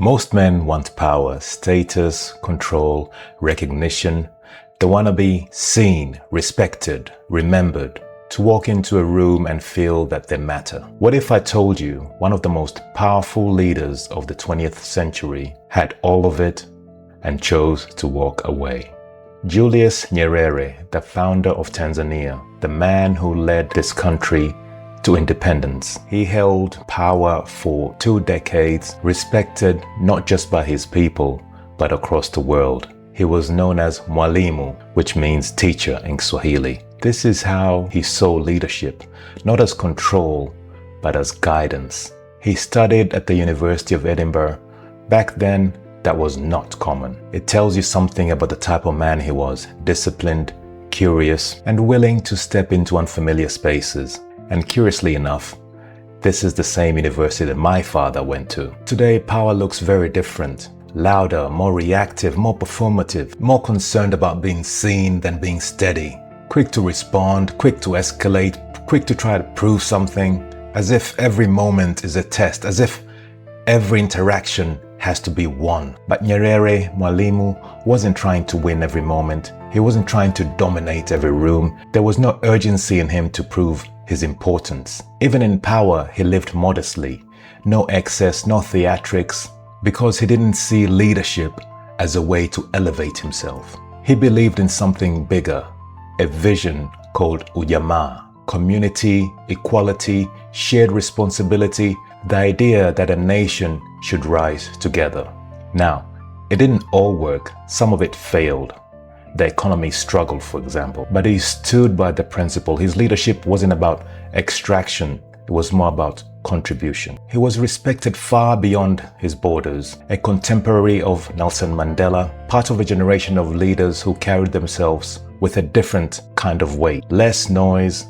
Most men want power, status, control, recognition. They want to be seen, respected, remembered, to walk into a room and feel that they matter. What if I told you one of the most powerful leaders of the 20th century had all of it and chose to walk away? Julius Nyerere, the founder of Tanzania, the man who led this country to independence. He held power for 2 decades, respected not just by his people, but across the world. He was known as Mwalimu, which means teacher in Swahili. This is how he saw leadership, not as control, but as guidance. He studied at the University of Edinburgh. Back then, that was not common. It tells you something about the type of man he was: disciplined, curious, and willing to step into unfamiliar spaces. And curiously enough, this is the same university that my father went to. Today, power looks very different. Louder, more reactive, more performative, more concerned about being seen than being steady. Quick to respond, quick to escalate, quick to try to prove something, as if every moment is a test, as if every interaction has to be won. But Nyerere, Mwalimu, wasn't trying to win every moment. He wasn't trying to dominate every room. There was no urgency in him to prove his importance. Even in power, he lived modestly. No excess, no theatrics, because he didn't see leadership as a way to elevate himself. He believed in something bigger, a vision called ujamaa, community, equality, shared responsibility, the idea that a nation should rise together. Now, it didn't all work. Some of it failed. The economy struggled, for example, but he stood by the principle. His leadership wasn't about extraction. It was more about contribution. He was respected far beyond his borders, a contemporary of Nelson Mandela, part of a generation of leaders who carried themselves with a different kind of weight. Less noise,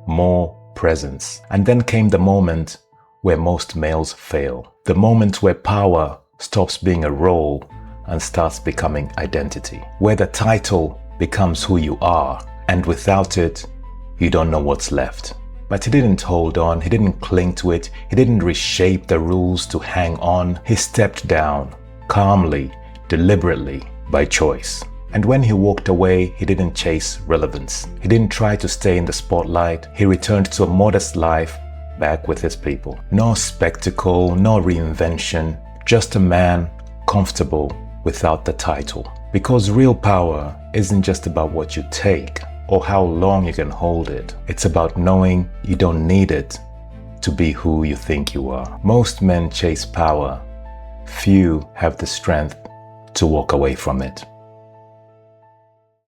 more presence. And then came the moment where most males fail. The moment where power stops being a role and starts becoming identity. Where the title becomes who you are, and without it, you don't know what's left. But he didn't hold on, he didn't cling to it, he didn't reshape the rules to hang on. He stepped down, calmly, deliberately, by choice. And when he walked away, he didn't chase relevance. He didn't try to stay in the spotlight. He returned to a modest life back with his people. No spectacle, no reinvention, just a man comfortable without the title. Because real power isn't just about what you take or how long you can hold it. It's about knowing you don't need it to be who you think you are. Most men chase power. Few have the strength to walk away from it.